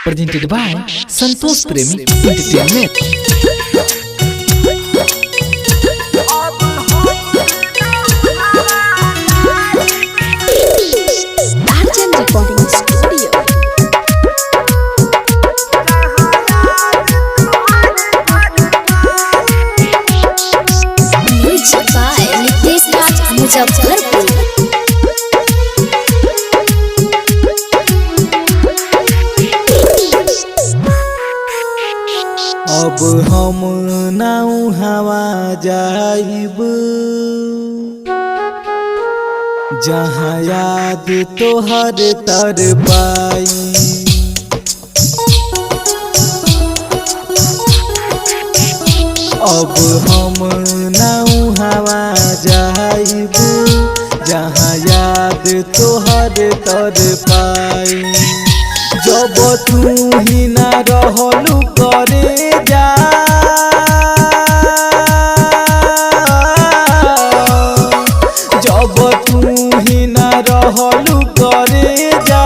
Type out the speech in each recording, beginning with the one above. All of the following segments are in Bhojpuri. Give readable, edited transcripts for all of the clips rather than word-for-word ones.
presented by Santosh Premi Entertainment. Arjun Recording Studio. Music by Nitesh Raj Muzaffarpur. अब हम नाउ हवा जाइब जहाँ याद तोहर तर पाई। अब हम नाउ हवा जाइब जहाँ याद तोहर तर पाई। जब तू ही ना रहलू करे जा जब तू ही ना रहलू करे जा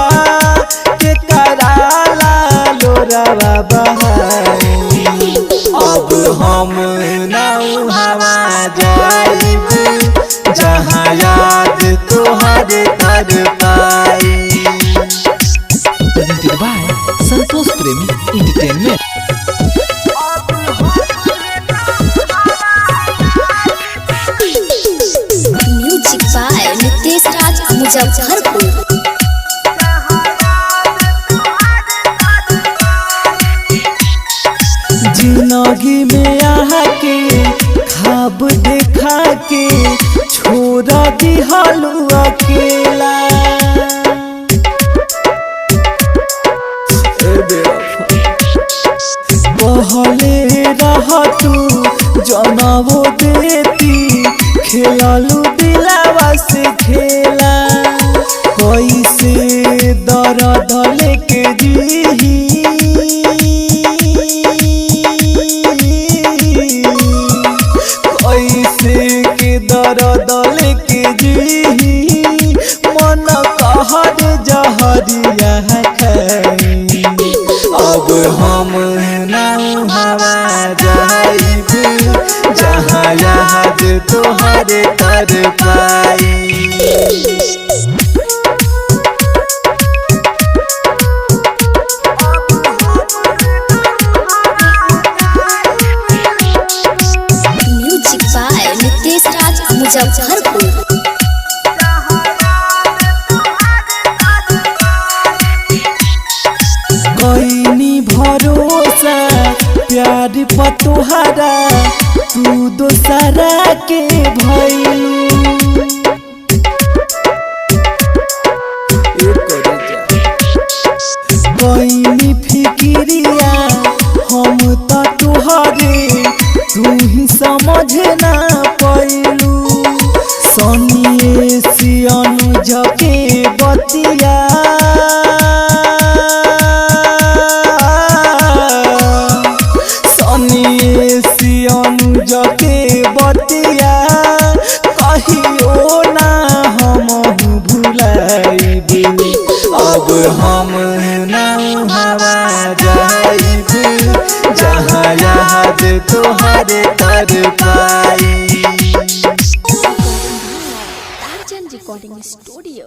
के कराला लोरावा बहाई। अब हम नाउ हवा जाइब जहाँ याद तोहरे तर पाई। Presented by Santosh Premi Entertainment. Music by Nitesh Raj Muzaffarpur. जिंदगी में आके खाब देखा के छोड़ दिहलू अकेला। कहले रह तू जनबो देती खेललू दिलावा से खेला। कैसे दर्द लेके जीही कैसे के दर्द लेके जीही मन कहर जहरिया खाई। अब हम नाउ हवा जाइब जहाँ याद तोहरे तर पाई। Music by Nitesh Raj Muzaffarpur. कैनी भरोसा प्यार पतोहरा तू दोसरा के भइलू। कैनी फिकिरिया हम त तोहरे तू ही समझ ना पैलू। सनिए सियनु जके बतिया सियनु जके बतिया कहियो ना हम भुलाइब। अब हम नाउ हवा जाइब जहाँ याद तोहरे तर पाई। Arjun Recording Studio.